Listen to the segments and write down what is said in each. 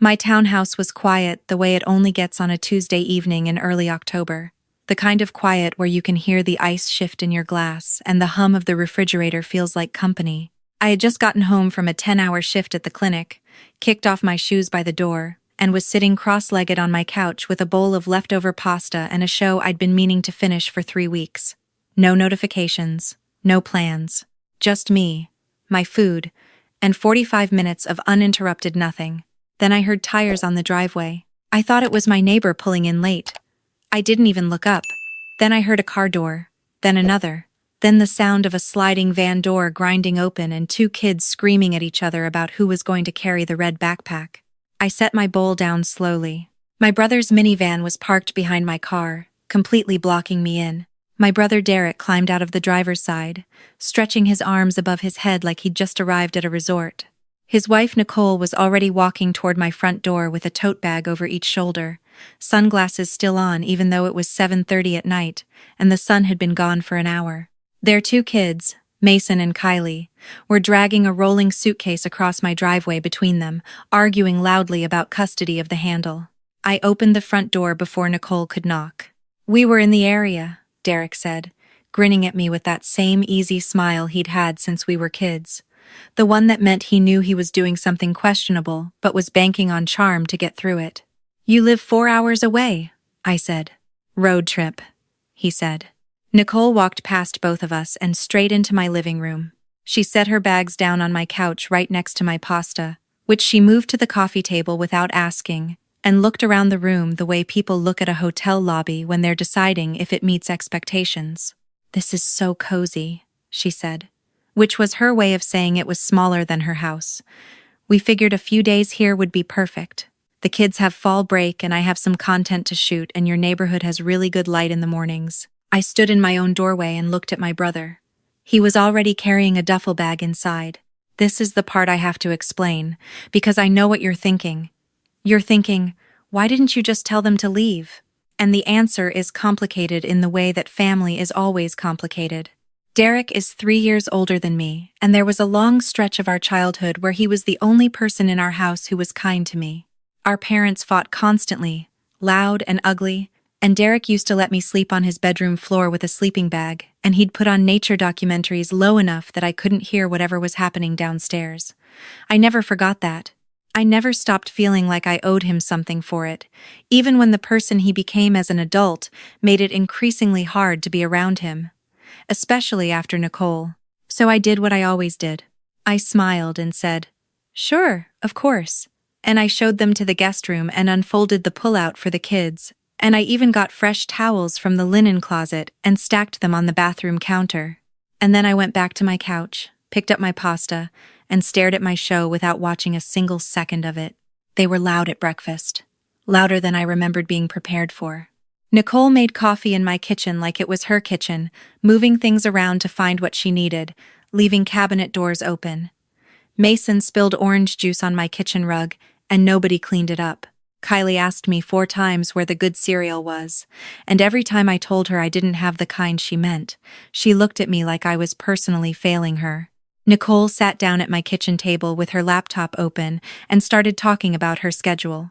My townhouse was quiet the way it only gets on a Tuesday evening in early October. The kind of quiet where you can hear the ice shift in your glass and the hum of the refrigerator feels like company. I had just gotten home from a 10-hour shift at the clinic, kicked off my shoes by the door, and was sitting cross-legged on my couch with a bowl of leftover pasta and a show I'd been meaning to finish for 3 weeks. No notifications, no plans. Just me, my food, and 45 minutes of uninterrupted nothing. Then I heard tires on the driveway. I thought it was my neighbor pulling in late. I didn't even look up. Then I heard a car door, then another. Then the sound of a sliding van door grinding open and 2 kids screaming at each other about who was going to carry the red backpack. I set my bowl down slowly. My brother's minivan was parked behind my car, completely blocking me in. My brother Derek climbed out of the driver's side, stretching his arms above his head like he'd just arrived at a resort. His wife Nicole was already walking toward my front door with a tote bag over each shoulder, sunglasses still on even though it was 7:30 at night, and the sun had been gone for an hour. Their 2 kids, Mason and Kylie, were dragging a rolling suitcase across my driveway between them, arguing loudly about custody of the handle. I opened the front door before Nicole could knock. "We were in the area," Derek said, grinning at me with that same easy smile he'd had since we were kids. The one that meant he knew he was doing something questionable, but was banking on charm to get through it. "You live 4 hours away," I said. "Road trip," he said. Nicole walked past both of us and straight into my living room. She set her bags down on my couch right next to my pasta, which she moved to the coffee table without asking, and looked around the room the way people look at a hotel lobby when they're deciding if it meets expectations. "This is so cozy," she said, which was her way of saying it was smaller than her house. "We figured a few days here would be perfect. The kids have fall break and I have some content to shoot and your neighborhood has really good light in the mornings." I stood in my own doorway and looked at my brother. He was already carrying a duffel bag inside. This is the part I have to explain, because I know what you're thinking. You're thinking, why didn't you just tell them to leave? And the answer is complicated in the way that family is always complicated. Derek is 3 years older than me, and there was a long stretch of our childhood where he was the only person in our house who was kind to me. Our parents fought constantly, loud and ugly, and Derek used to let me sleep on his bedroom floor with a sleeping bag, and he'd put on nature documentaries low enough that I couldn't hear whatever was happening downstairs. I never forgot that. I never stopped feeling like I owed him something for it, even when the person he became as an adult made it increasingly hard to be around him, especially after Nicole. So I did what I always did. I smiled and said, "Sure, of course." And I showed them to the guest room and unfolded the pull-out for the kids. And I even got fresh towels from the linen closet and stacked them on the bathroom counter. And then I went back to my couch, picked up my pasta, and stared at my show without watching a single second of it. They were loud at breakfast, louder than I remembered being prepared for. Nicole made coffee in my kitchen like it was her kitchen, moving things around to find what she needed, leaving cabinet doors open. Mason spilled orange juice on my kitchen rug, and nobody cleaned it up. Kylie asked me 4 times where the good cereal was, and every time I told her I didn't have the kind she meant, she looked at me like I was personally failing her. Nicole sat down at my kitchen table with her laptop open and started talking about her schedule.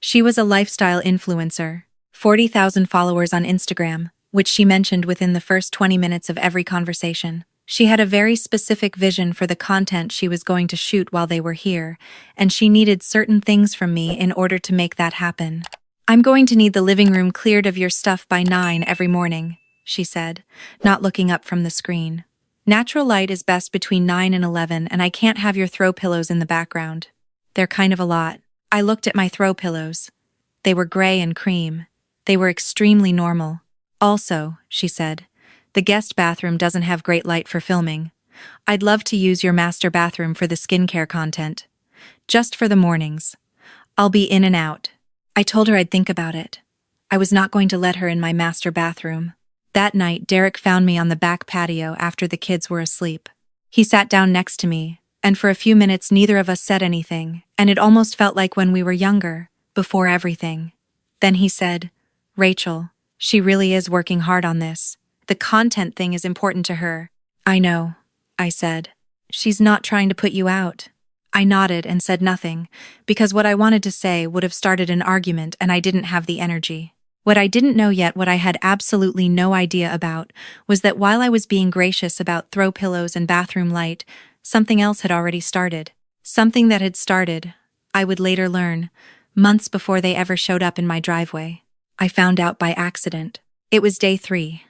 She was a lifestyle influencer, 40,000 followers on Instagram, which she mentioned within the first 20 minutes of every conversation. She had a very specific vision for the content she was going to shoot while they were here, and she needed certain things from me in order to make that happen. "I'm going to need the living room cleared of your stuff by 9 every morning," she said, not looking up from the screen. "Natural light is best between 9 and 11, and I can't have your throw pillows in the background. They're kind of a lot." I looked at my throw pillows. They were gray and cream. They were extremely normal. "Also," she said, "the guest bathroom doesn't have great light for filming. I'd love to use your master bathroom for the skincare content. Just for the mornings. I'll be in and out." I told her I'd think about it. I was not going to let her in my master bathroom. That night, Derek found me on the back patio after the kids were asleep. He sat down next to me, and for a few minutes neither of us said anything, and it almost felt like when we were younger, before everything. Then he said, "Rachel, she really is working hard on this. The content thing is important to her." "I know," I said. "She's not trying to put you out." I nodded and said nothing, because what I wanted to say would have started an argument and I didn't have the energy. What I didn't know yet, what I had absolutely no idea about, was that while I was being gracious about throw pillows and bathroom light, something else had already started. Something that had started, I would later learn, months before they ever showed up in my driveway. I found out by accident. It was day 3.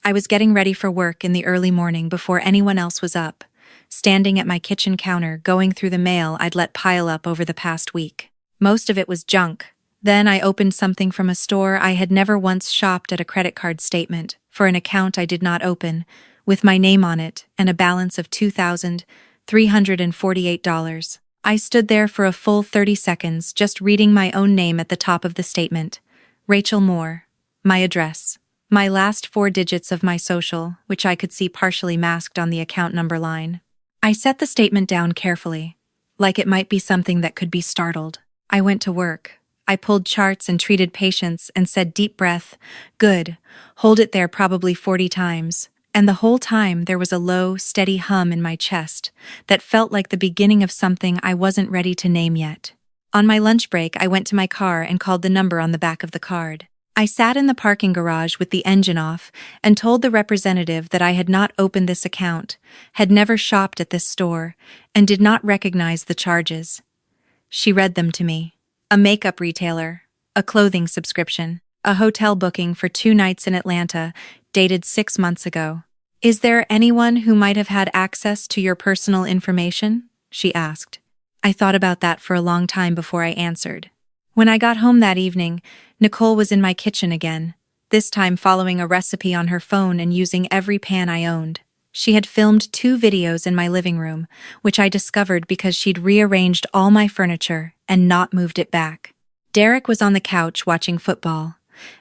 I was getting ready for work in the early morning before anyone else was up, standing at my kitchen counter going through the mail I'd let pile up over the past week. Most of it was junk. Then I opened something from a store I had never once shopped at, a credit card statement for an account I did not open, with my name on it and a balance of $2,348. I stood there for a full 30 seconds just reading my own name at the top of the statement. Rachel Moore. My address. My last 4 digits of my social, which I could see partially masked on the account number line. I set the statement down carefully, like it might be something that could be startled. I went to work. I pulled charts and treated patients and said, deep breath, good, hold it there probably 40 times. And the whole time there was a low, steady hum in my chest that felt like the beginning of something I wasn't ready to name yet. On my lunch break, I went to my car and called the number on the back of the card. I sat in the parking garage with the engine off and told the representative that I had not opened this account, had never shopped at this store, and did not recognize the charges. She read them to me. A makeup retailer, a clothing subscription, a hotel booking for 2 nights in Atlanta, dated 6 months ago. Is there anyone who might have had access to your personal information? She asked. I thought about that for a long time before I answered. When I got home that evening, Nicole was in my kitchen again, this time following a recipe on her phone and using every pan I owned. She had filmed 2 videos in my living room, which I discovered because she'd rearranged all my furniture and not moved it back. Derek was on the couch watching football.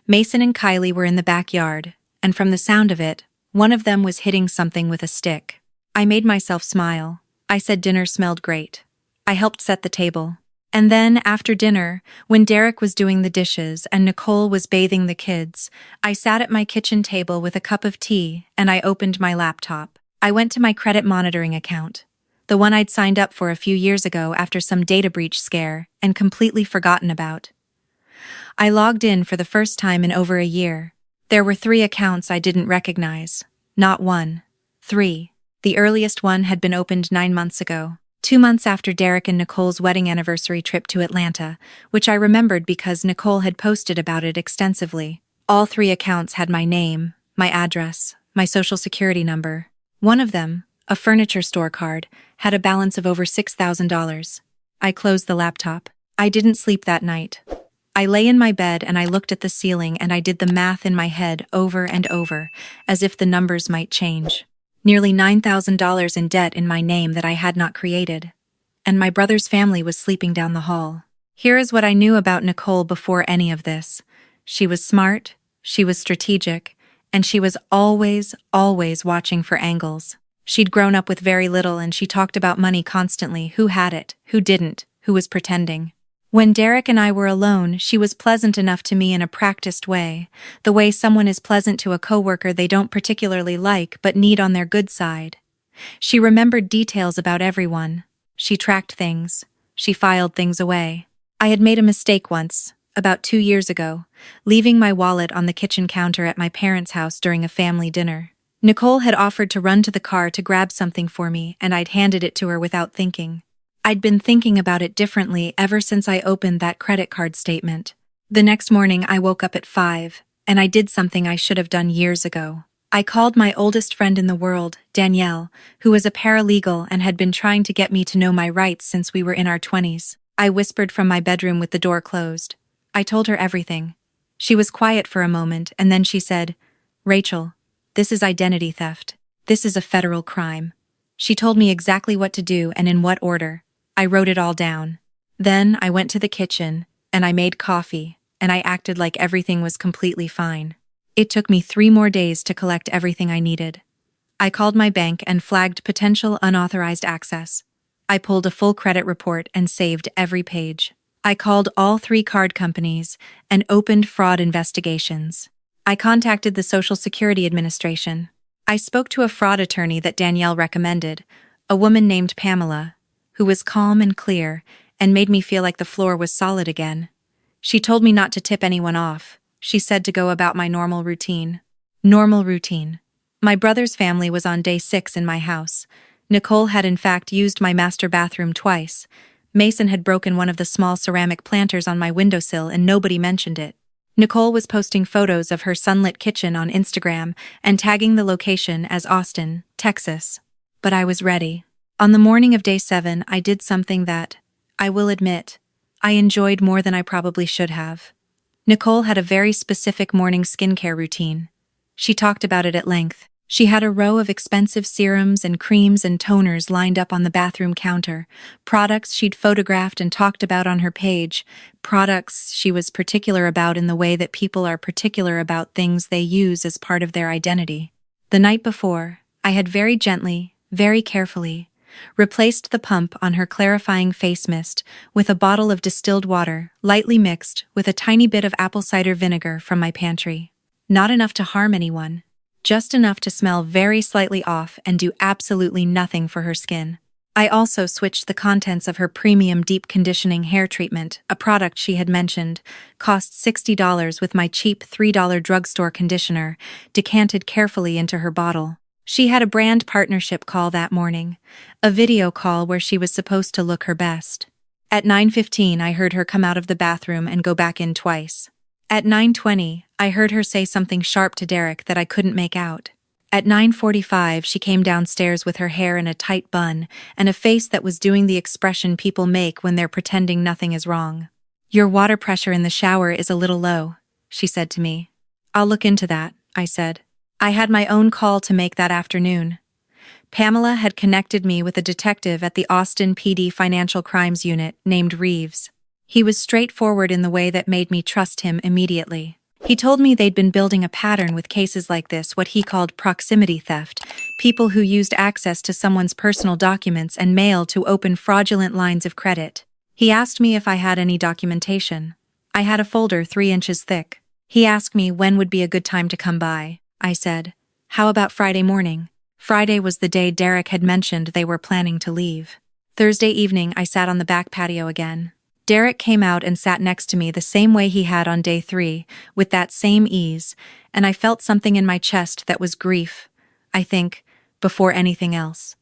Mason and Kylie were in the backyard, and from the sound of it, one of them was hitting something with a stick. I made myself smile. I said dinner smelled great. I helped set the table. And then, after dinner, when Derek was doing the dishes and Nicole was bathing the kids, I sat at my kitchen table with a cup of tea and I opened my laptop. I went to my credit monitoring account, the one I'd signed up for a few years ago after some data breach scare and completely forgotten about. I logged in for the first time in over a year. There were 3 accounts I didn't recognize. Not 1. 3. The earliest one had been opened 9 months ago. 2 months after Derek and Nicole's wedding anniversary trip to Atlanta, which I remembered because Nicole had posted about it extensively. All 3 accounts had my name, my address, my social security number. One of them, a furniture store card, had a balance of over $6,000. I closed the laptop. I didn't sleep that night. I lay in my bed and I looked at the ceiling and I did the math in my head over and over, as if the numbers might change. Nearly $9,000 in debt in my name that I had not created. And my brother's family was sleeping down the hall. Here is what I knew about Nicole before any of this. She was smart, she was strategic, and she was always watching for angles. She'd grown up with very little and she talked about money constantly, who had it, who didn't, who was pretending. When Derek and I were alone, she was pleasant enough to me in a practiced way, the way someone is pleasant to a coworker they don't particularly like but need on their good side. She remembered details about everyone. She tracked things. She filed things away. I had made a mistake once, about 2 years ago, leaving my wallet on the kitchen counter at my parents' house during a family dinner. Nicole had offered to run to the car to grab something for me, and I'd handed it to her without thinking. I'd been thinking about it differently ever since I opened that credit card statement. The next morning I woke up at 5, and I did something I should have done years ago. I called my oldest friend in the world, Danielle, who was a paralegal and had been trying to get me to know my rights since we were in our 20s. I whispered from my bedroom with the door closed. I told her everything. She was quiet for a moment, and then she said, "Rachel, this is identity theft. This is a federal crime." She told me exactly what to do and in what order. I wrote it all down. Then I went to the kitchen, and I made coffee, and I acted like everything was completely fine. It took me 3 more days to collect everything I needed. I called my bank and flagged potential unauthorized access. I pulled a full credit report and saved every page. I called all 3 card companies and opened fraud investigations. I contacted the Social Security Administration. I spoke to a fraud attorney that Danielle recommended, a woman named Pamela. who was calm and clear and made me feel like the floor was solid again. She told me not to tip anyone off. She said to go about my normal routine. Normal routine. My brother's family was on day 6 in my house. Nicole had in fact used my master bathroom twice. Mason had broken one of the small ceramic planters on my windowsill and nobody mentioned it. Nicole was posting photos of her sunlit kitchen on Instagram and tagging the location as Austin, Texas. But I was ready. On the morning of day 7, I did something that, I will admit, I enjoyed more than I probably should have. Nicole had a very specific morning skincare routine. She talked about it at length. She had a row of expensive serums and creams and toners lined up on the bathroom counter, products she'd photographed and talked about on her page, products she was particular about in the way that people are particular about things they use as part of their identity. The night before, I had very gently, very carefully, replaced the pump on her clarifying face mist with a bottle of distilled water, lightly mixed with a tiny bit of apple cider vinegar from my pantry. Not enough to harm anyone. Just enough to smell very slightly off and do absolutely nothing for her skin. I also switched the contents of her premium deep conditioning hair treatment, a product she had mentioned, cost $60 with my cheap $3 drugstore conditioner, decanted carefully into her bottle. She had a brand partnership call that morning, a video call where she was supposed to look her best. At 9:15, I heard her come out of the bathroom and go back in twice. At 9:20, I heard her say something sharp to Derek that I couldn't make out. At 9:45, she came downstairs with her hair in a tight bun and a face that was doing the expression people make when they're pretending nothing is wrong. "Your water pressure in the shower is a little low," she said to me. "I'll look into that," I said. I had my own call to make that afternoon. Pamela had connected me with a detective at the Austin PD Financial Crimes Unit named Reeves. He was straightforward in the way that made me trust him immediately. He told me they'd been building a pattern with cases like this, what he called proximity theft, people who used access to someone's personal documents and mail to open fraudulent lines of credit. He asked me if I had any documentation. I had a folder 3 inches thick. He asked me when would be a good time to come by. I said, "How about Friday morning?" Friday was the day Derek had mentioned they were planning to leave. Thursday evening, I sat on the back patio again. Derek came out and sat next to me the same way he had on day 3, with that same ease, and I felt something in my chest that was grief, I think, before anything else.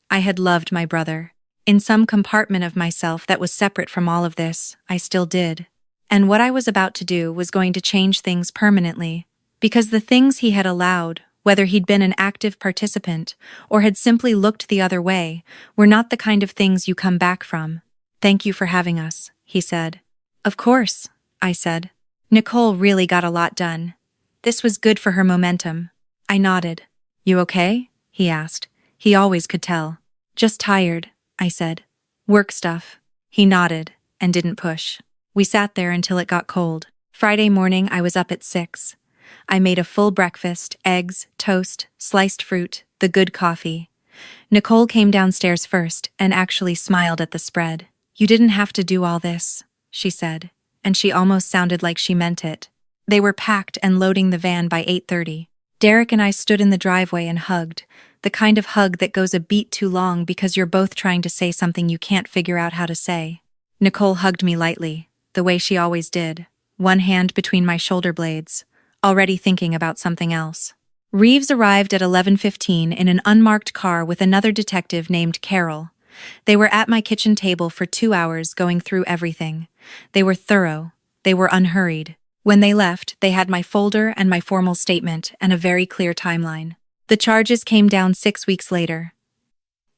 I had loved my brother. In some compartment of myself that was separate from all of this, I still did. And what I was about to do was going to change things permanently, because the things he had allowed, whether he'd been an active participant or had simply looked the other way, were not the kind of things you come back from. "Thank you for having us," he said. "Of course," I said. Nicole really got a lot done. This was good for her momentum. I nodded. "You okay?" he asked. He always could tell. "Just tired," I said. "Work stuff." He nodded and didn't push. We sat there until it got cold. Friday morning, I was up at 6. I made a full breakfast, eggs, toast, sliced fruit, the good coffee. Nicole came downstairs first and actually smiled at the spread. "You didn't have to do all this," she said, and she almost sounded like she meant it. They were packed and loading the van by 8:30. Derek and I stood in the driveway and hugged, the kind of hug that goes a beat too long because you're both trying to say something you can't figure out how to say. Nicole hugged me lightly, the way she always did, one hand between my shoulder blades, already thinking about something else. Reeves arrived at 11:15 in an unmarked car with another detective named Carol. They were at my kitchen table for 2 hours going through everything. They were thorough. They were unhurried. When they left, they had my folder and my formal statement and a very clear timeline. The charges came down 6 weeks later.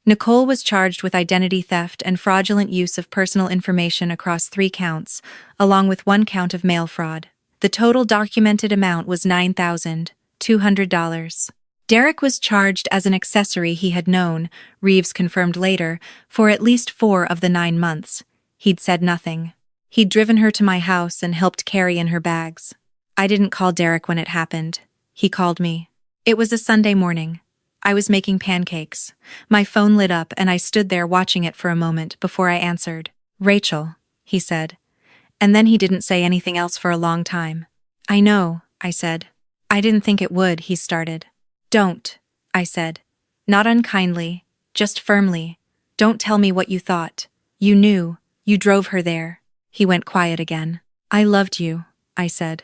Nicole was charged with identity theft and fraudulent use of personal information across 3 counts, along with 1 count of mail fraud. The total documented amount was $9,200. Derek was charged as an accessory he had known, Reeves confirmed later, for at least 4 of the 9 months. He'd said nothing. He'd driven her to my house and helped carry in her bags. I didn't call Derek when it happened. He called me. It was a Sunday morning. I was making pancakes. My phone lit up and I stood there watching it for a moment before I answered. "Rachel," he said. And then he didn't say anything else for a long time. "I know," I said. "I didn't think it would," he started. "Don't," I said. Not unkindly, just firmly. Don't tell me what you thought. You knew. You drove her there. He went quiet again. I loved you, I said.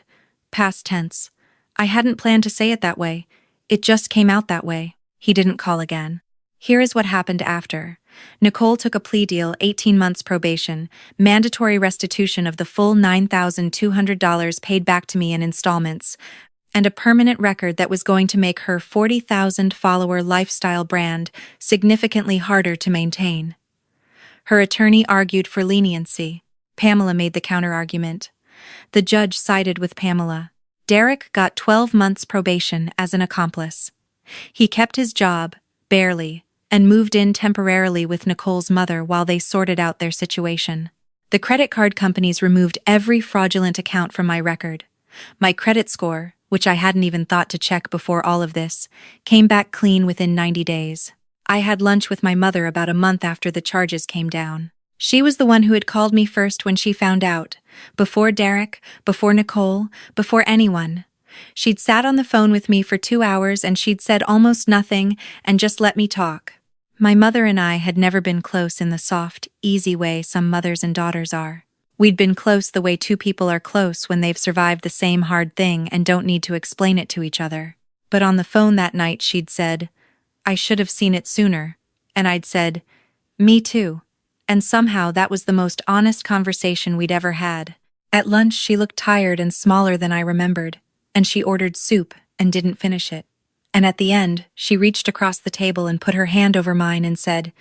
Past tense. I hadn't planned to say it that way. It just came out that way. He didn't call again. Here is what happened after. Nicole took a plea deal, 18 months probation, mandatory restitution of the full $9,200 paid back to me in installments, and a permanent record that was going to make her 40,000 follower lifestyle brand significantly harder to maintain. Her attorney argued for leniency. Pamela made the counterargument. The judge sided with Pamela. Derek got 12 months probation as an accomplice. He kept his job, barely, and moved in temporarily with Nicole's mother while they sorted out their situation. The credit card companies removed every fraudulent account from my record. My credit score, which I hadn't even thought to check before all of this, came back clean within 90 days. I had lunch with my mother about a month after the charges came down. She was the one who had called me first when she found out. Before Derek, before Nicole, before anyone. She'd sat on the phone with me for 2 hours and she'd said almost nothing and just let me talk. My mother and I had never been close in the soft, easy way some mothers and daughters are. We'd been close the way two people are close when they've survived the same hard thing and don't need to explain it to each other. But on the phone that night she'd said, I should have seen it sooner. And I'd said, me too. And somehow that was the most honest conversation we'd ever had. At lunch she looked tired and smaller than I remembered, and she ordered soup and didn't finish it. And at the end, she reached across the table and put her hand over mine and said,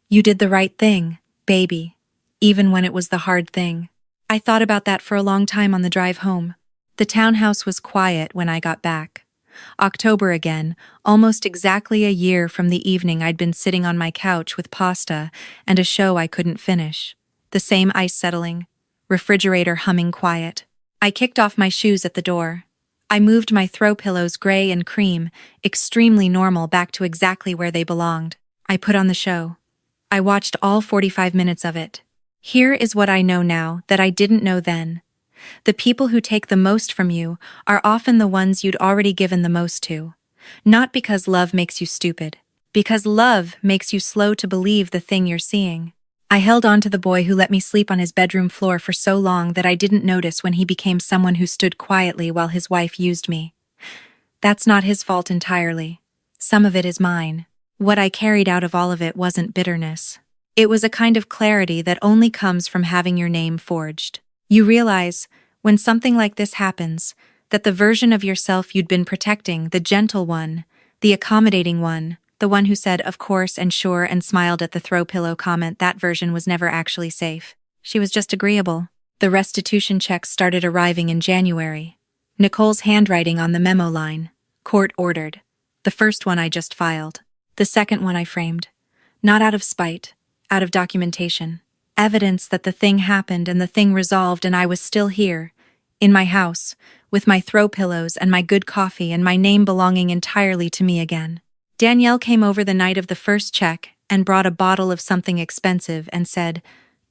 You did the right thing, baby, even when it was the hard thing. I thought about that for a long time on the drive home. The townhouse was quiet when I got back. October again, almost exactly a year from the evening I'd been sitting on my couch with pasta and a show I couldn't finish. The same ice settling, refrigerator humming quiet. I kicked off my shoes at the door. I moved my throw pillows gray and cream, extremely normal, back to exactly where they belonged. I put on the show. I watched all 45 minutes of it. Here is what I know now that I didn't know then. The people who take the most from you are often the ones you'd already given the most to. Not because love makes you stupid, because love makes you slow to believe the thing you're seeing. I held on to the boy who let me sleep on his bedroom floor for so long that I didn't notice when he became someone who stood quietly while his wife used me. That's not his fault entirely. Some of it is mine. What I carried out of all of it wasn't bitterness. It was a kind of clarity that only comes from having your name forged. You realize, when something like this happens, that the version of yourself you'd been protecting, the gentle one, the accommodating one, the one who said of course and sure and smiled at the throw pillow comment, that version was never actually safe. She was just agreeable. The restitution checks started arriving in January. Nicole's handwriting on the memo line. Court ordered. The first one I just filed. The second one I framed. Not out of spite, out of documentation. Evidence that the thing happened and the thing resolved and I was still here, in my house, with my throw pillows and my good coffee and my name belonging entirely to me again. Danielle came over the night of the first check and brought a bottle of something expensive and said,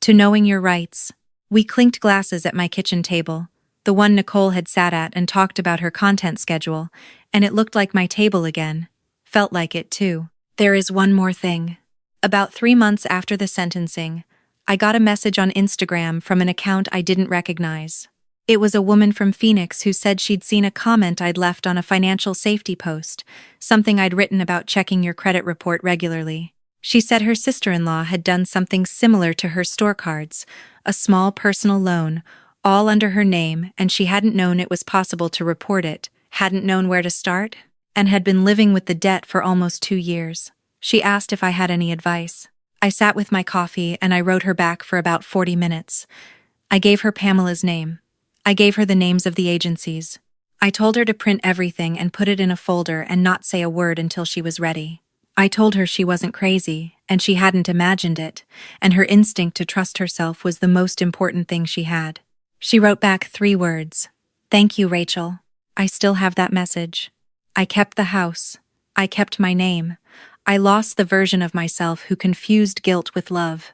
To knowing your rights. We clinked glasses at my kitchen table, the one Nicole had sat at and talked about her content schedule, and it looked like my table again. Felt like it too. There is one more thing. About 3 months after the sentencing, I got a message on Instagram from an account I didn't recognize. It was a woman from Phoenix who said she'd seen a comment I'd left on a financial safety post, something I'd written about checking your credit report regularly. She said her sister-in-law had done something similar to her store cards, a small personal loan, all under her name, and she hadn't known it was possible to report it, hadn't known where to start, and had been living with the debt for almost 2 years. She asked if I had any advice. I sat with my coffee and I wrote her back for about 40 minutes. I gave her Pamela's name. I gave her the names of the agencies. I told her to print everything and put it in a folder and not say a word until she was ready. I told her she wasn't crazy, and she hadn't imagined it, and her instinct to trust herself was the most important thing she had. She wrote back 3 words. Thank you, Rachel. I still have that message. I kept the house. I kept my name. I lost the version of myself who confused guilt with love.